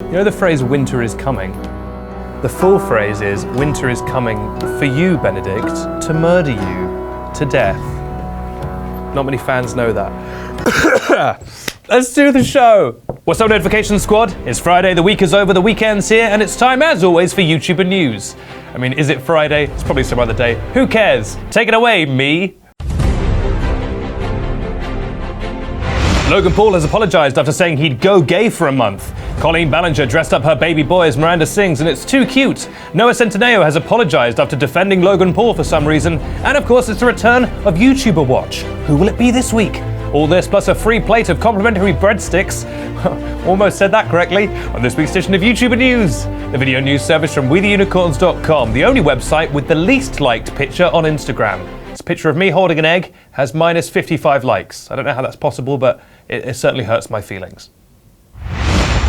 You know the phrase, winter is coming? The full phrase is, winter is coming for you, Benedict, to murder you to death. Not many fans know that. Let's do the show! What's up, Notification Squad? It's Friday, the week is over, the weekend's here, and it's time, as always, for YouTuber news. I mean, is it Friday? It's probably some other day. Who cares? Take it away, me! Logan Paul has apologised after saying he'd go gay for a month. Colleen Ballinger dressed up her baby boy as Miranda sings, and it's too cute. Noah Centineo has apologised after defending Logan Paul for some reason. And of course, it's the return of YouTuber Watch. Who will it be this week? All this plus a free plate of complimentary breadsticks. Almost said that correctly on this week's edition of YouTuber News, the video news service from WeTheUnicorns.com, the only website with the least liked picture on Instagram. This picture of me holding an egg has minus 55 likes. I don't know how that's possible, but it certainly hurts my feelings.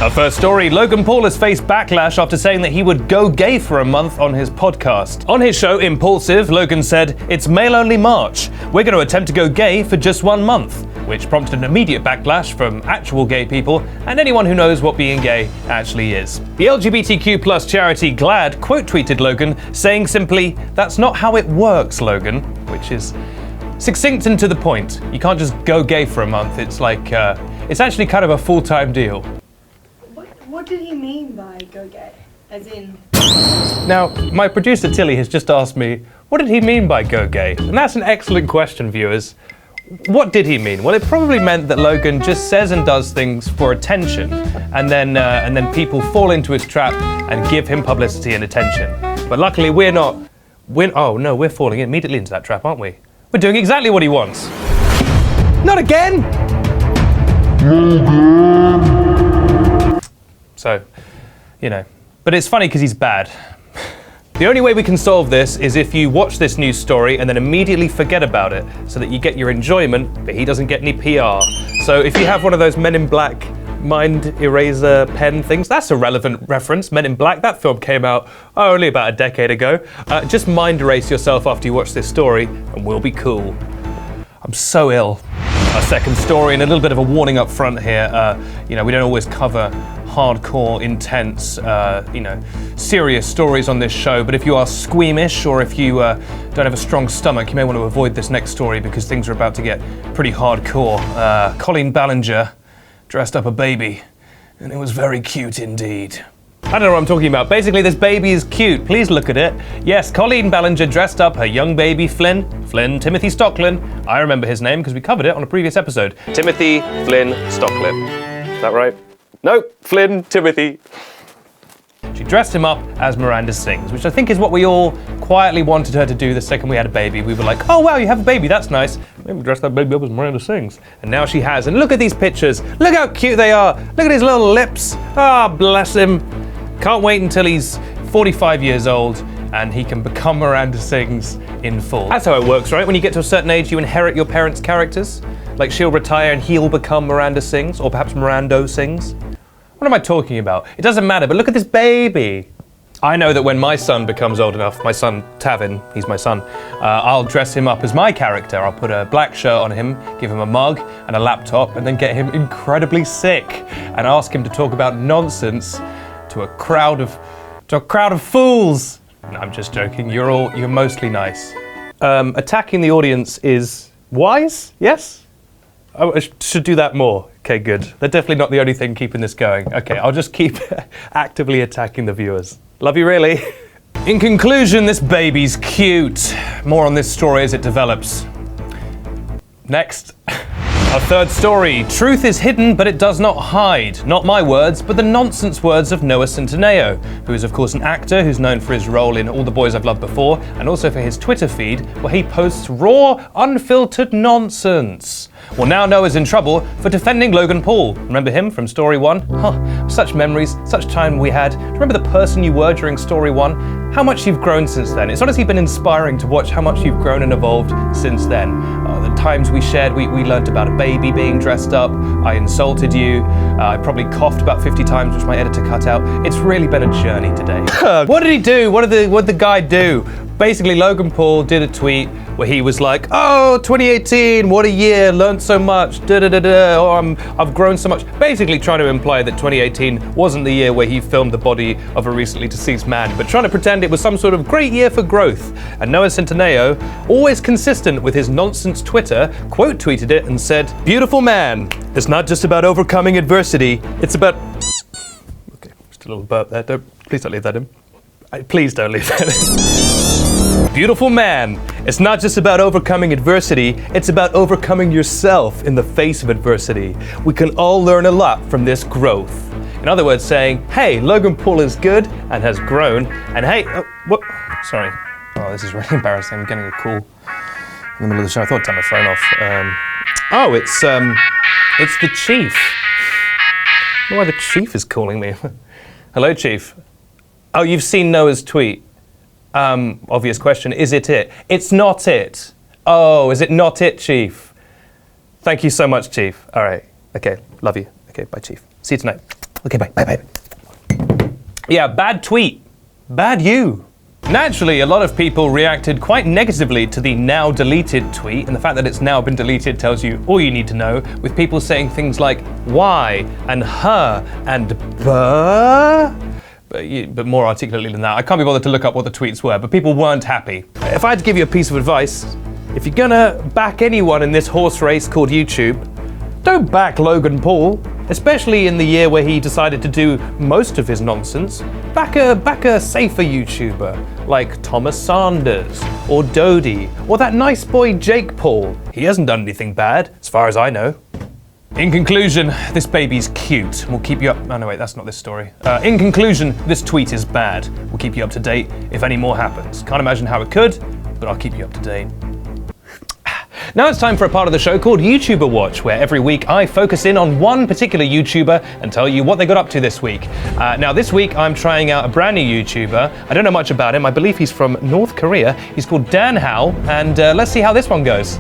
Our first story, Logan Paul has faced backlash after saying that he would go gay for a month on his podcast. On his show, Impulsive, Logan said, "It's male-only March. We're going to attempt to go gay for just 1 month," which prompted an immediate backlash from actual gay people and anyone who knows what being gay actually is. The LGBTQ+ charity GLAAD quote-tweeted Logan, saying simply, "That's not how it works, Logan," which is succinct and to the point. You can't just go gay for a month. It's like, it's actually kind of a full-time deal. What did he mean by go gay? As in... Now, my producer Tilly has just asked me, what did he mean by go gay? And that's an excellent question, viewers. What did he mean? Well, it probably meant that Logan just says and does things for attention, and then people fall into his trap and give him publicity and attention. But luckily, we're falling immediately into that trap, aren't we? We're doing exactly what he wants. Not again! So, you know, but it's funny because he's bad. The only way we can solve this is if you watch this news story and then immediately forget about it so that you get your enjoyment, but he doesn't get any PR. So if you have one of those Men in Black mind eraser pen things, that's a relevant reference. Men in Black, that film came out only about a decade ago. Just mind erase yourself after you watch this story and we'll be cool. I'm so ill. Our second story, and a little bit of a warning up front here. We don't always cover hardcore, intense, serious stories on this show, but if you are squeamish or if you don't have a strong stomach, you may want to avoid this next story because things are about to get pretty hardcore. Colleen Ballinger dressed up a baby, and it was very cute indeed. I don't know what I'm talking about. Basically, this baby is cute. Please look at it. Yes, Colleen Ballinger dressed up her young baby Timothy Stocklin. I remember his name because we covered it on a previous episode. Timothy Flynn Stocklin. Is that right? No, Flynn, Timothy. She dressed him up as Miranda sings, which I think is what we all quietly wanted her to do the second we had a baby. We were like, oh wow, you have a baby, that's nice. Maybe dress that baby up as Miranda sings. And now she has, and look at these pictures. Look how cute they are. Look at his little lips. Ah, bless him. Can't wait until he's 45 years old and he can become Miranda sings in full. That's how it works, right? When you get to a certain age, you inherit your parents' characters. Like she'll retire and he'll become Miranda sings, or perhaps Mirando sings. What am I talking about? It doesn't matter, but look at this baby. I know that when my son becomes old enough, my son Tavin, he's my son, I'll dress him up as my character. I'll put a black shirt on him, give him a mug and a laptop, and then get him incredibly sick and ask him to talk about nonsense to a crowd of fools. No, I'm just joking. You're mostly nice. Attacking the audience is wise, yes? I should do that more. Okay, good. They're definitely not the only thing keeping this going. Okay, I'll just keep actively attacking the viewers. Love you, really. In conclusion, this baby's cute. More on this story as it develops. Next. Our third story, truth is hidden, but it does not hide. Not my words, but the nonsense words of Noah Centineo, who is of course an actor who's known for his role in All the Boys I've Loved Before, and also for his Twitter feed, where he posts raw, unfiltered nonsense. Well, now Noah's in trouble for defending Logan Paul. Remember him from Story 1? Huh, such memories, such time we had. Remember the person you were during Story 1? How much you've grown since then. It's honestly been inspiring to watch how much you've grown and evolved since then. The times we shared, we learned about a baby being dressed up. I insulted you. I probably coughed about 50 times, which my editor cut out. It's really been a journey today. What did he do? What did the guy do? Basically, Logan Paul did a tweet where he was like, oh, 2018, what a year, learned so much, oh, I've grown so much. Basically trying to imply that 2018 wasn't the year where he filmed the body of a recently deceased man, but trying to pretend it was some sort of great year for growth. And Noah Centineo, always consistent with his nonsense Twitter, quote tweeted it and said, beautiful man, it's not just about overcoming adversity, it's about... Okay, just a little burp there, please don't leave that in. Please don't leave that in. Beautiful man, it's not just about overcoming adversity, it's about overcoming yourself in the face of adversity. We can all learn a lot from this growth. In other words, saying, hey, Logan Paul is good and has grown, and hey, what? Sorry. Oh, this is really embarrassing. I'm getting a call in the middle of the show. I thought I'd turn my phone off. It's the chief. I don't know why the chief is calling me. Hello, chief. Oh, you've seen Noah's tweet. Obvious question, is it it? It's not it. Oh, is it not it, chief? Thank you so much, chief. All right, okay, love you. Okay, bye, chief. See you tonight. Okay, bye. Yeah, bad tweet. Bad you. Naturally, a lot of people reacted quite negatively to the now deleted tweet, and the fact that it's now been deleted tells you all you need to know, with people saying things like why and her and buh. But more articulately than that. I can't be bothered to look up what the tweets were, but people weren't happy. If I had to give you a piece of advice, if you're gonna back anyone in this horse race called YouTube, don't back Logan Paul, especially in the year where he decided to do most of his nonsense. Back a safer YouTuber, like Thomas Sanders, or Dodie, or that nice boy Jake Paul. He hasn't done anything bad, as far as I know. In conclusion, this baby's cute. We'll keep you up. Oh no, wait, that's not this story. In conclusion, this tweet is bad. We'll keep you up to date if any more happens. Can't imagine how it could, but I'll keep you up to date. Now it's time for a part of the show called YouTuber Watch, where every week I focus in on one particular YouTuber and tell you what they got up to this week. Now this week I'm trying out a brand new YouTuber. I don't know much about him. I believe he's from North Korea. He's called Dan Hao, and let's see how this one goes.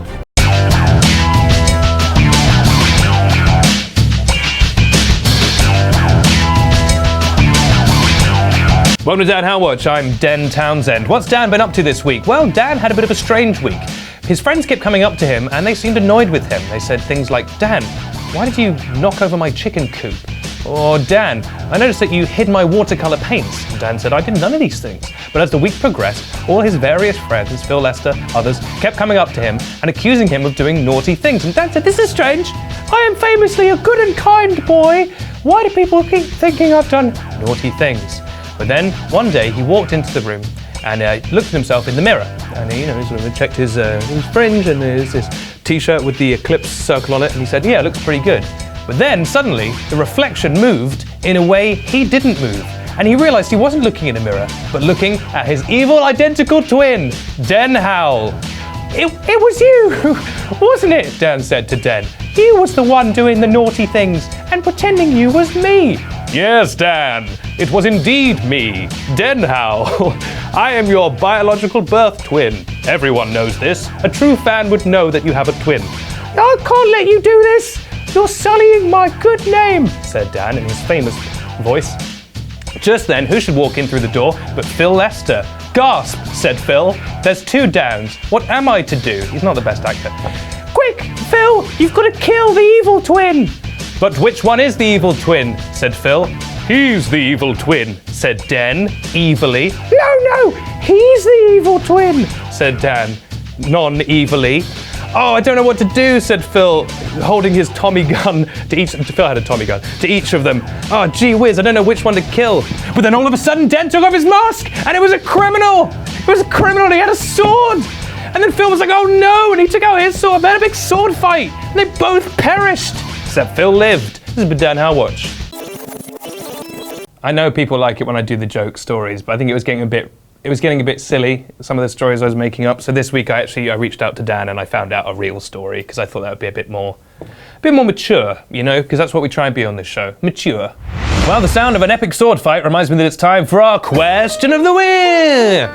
Welcome to Dan Hao Watch, I'm Den Townsend. What's Dan been up to this week? Well, Dan had a bit of a strange week. His friends kept coming up to him and they seemed annoyed with him. They said things like, Dan, why did you knock over my chicken coop? Or, Dan, I noticed that you hid my watercolor paints. And Dan said, I did none of these things. But as the week progressed, all his various friends, Phil Lester, others, kept coming up to him and accusing him of doing naughty things. And Dan said, this is strange. I am famously a good and kind boy. Why do people keep thinking I've done naughty things? But then, one day, he walked into the room and looked at himself in the mirror. And he sort of checked his fringe and his t-shirt with the eclipse circle on it, and he said, yeah, it looks pretty good. But then, suddenly, the reflection moved in a way he didn't move. And he realized he wasn't looking in a mirror, but looking at his evil identical twin, Den Hao. It was you, wasn't it? Dan said to Den. You was the one doing the naughty things and pretending you was me. Yes, Dan, it was indeed me, Den Hao. I am your biological birth twin. Everyone knows this. A true fan would know that you have a twin. I can't let you do this. You're sullying my good name, said Dan in his famous voice. Just then, who should walk in through the door but Phil Lester? Gasp, said Phil. There's two Downs. What am I to do? He's not the best actor. Quick, Phil, you've got to kill the evil twin. But which one is the evil twin? Said Phil. He's the evil twin, said Den, evilly. No, he's the evil twin, said Dan, non-evilly. Oh, I don't know what to do, said Phil, holding his Tommy gun to each. Phil had a Tommy gun to each of them. Oh, gee whiz, I don't know which one to kill. But then all of a sudden, Den took off his mask, and it was a criminal. It was a criminal, and he had a sword. And then Phil was like, oh no, and he took out his sword. They had a big sword fight, and they both perished. Except Phil lived. This has been Dan Hao Watch. I know people like it when I do the joke stories, but I think it was getting a bit silly, some of the stories I was making up. So this week I reached out to Dan and I found out a real story because I thought that would be a bit more mature, because that's what we try and be on this show, mature. Well, the sound of an epic sword fight reminds me that it's time for our question of the week.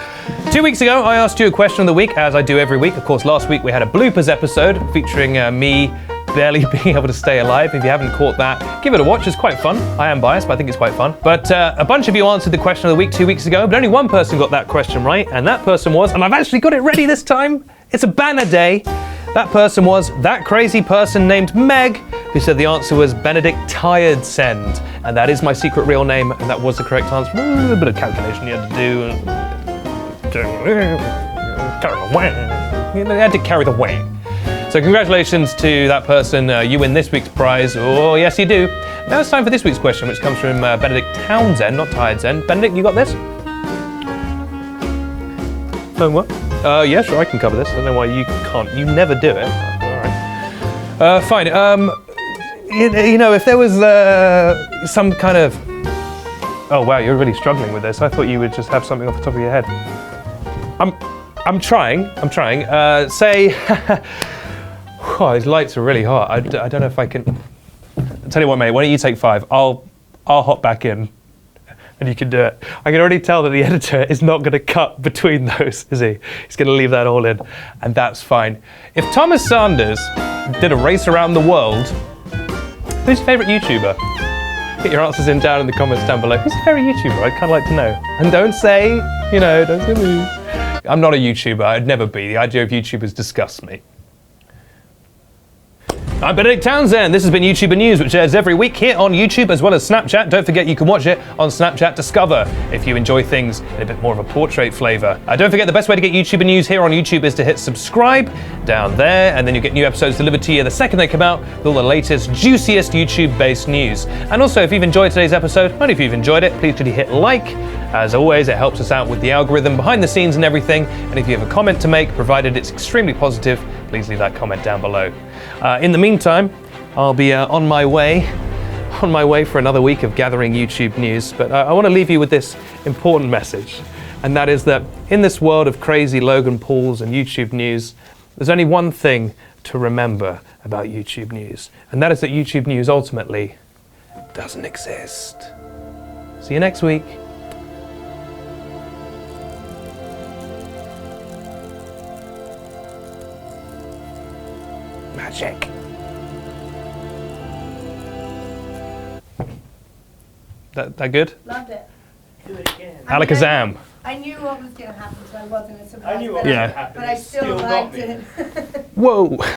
2 weeks ago, I asked you a question of the week, as I do every week. Of course, last week we had a bloopers episode featuring me barely being able to stay alive. If you haven't caught that, give it a watch. It's quite fun. I am biased, but I think it's quite fun. But a bunch of you answered the question of the week 2 weeks ago, but only one person got that question right, and that person was, and I've actually got it ready this time, it's a banner day. That person was that crazy person named Meg, who said the answer was Benedict Tiredsend, and that is my secret real name, and that was the correct answer. A bit of calculation you had to do. You had to carry the weight. So congratulations to that person. You win this week's prize. Oh, yes, you do. Now it's time for this week's question, which comes from Benedict Townsend, not Tiredsend. Benedict, you got this? Oh, what? Yeah, sure, I can cover this. I don't know why you can't. You never do it. All right. Fine. You know, if there was some kind of... Oh, wow, you're really struggling with this. I thought you would just have something off the top of your head. I'm trying. Say... Oh, these lights are really hot. I don't know if I can... I'll tell you what, mate, why don't you take 5? I'll hop back in and you can do it. I can already tell that the editor is not going to cut between those, is he? He's going to leave that all in, and that's fine. If Thomas Sanders did a race around the world, who's your favourite YouTuber? Get your answers in down in the comments down below. Who's your favourite YouTuber? I'd kind of like to know. And don't say, you know, don't say me. I'm not a YouTuber. I'd never be. The idea of YouTubers disgusts me. I'm Benedict Townsend. This has been YouTuber News, which airs every week here on YouTube as well as Snapchat. Don't forget you can watch it on Snapchat Discover if you enjoy things in a bit more of a portrait flavour. Don't forget the best way to get YouTuber News here on YouTube is to hit subscribe down there, and then you get new episodes delivered to you the second they come out with all the latest, juiciest YouTube-based news. And also, if you've enjoyed today's episode, only if you've enjoyed it, please could you hit like. As always, it helps us out with the algorithm behind the scenes and everything. And if you have a comment to make, provided it's extremely positive, please leave that comment down below. In the meantime, I'll be on my way for another week of gathering YouTube news. But I want to leave you with this important message, and that is that in this world of crazy Logan Pauls and YouTube news, there's only one thing to remember about YouTube news, and that is that YouTube news ultimately doesn't exist. See you next week. Magic. That good? Loved it. Do it again. Alakazam. I knew what was going to happen, so I wasn't as surprised. I knew what was Yeah. going to happen. But I It still got liked me. it. Whoa.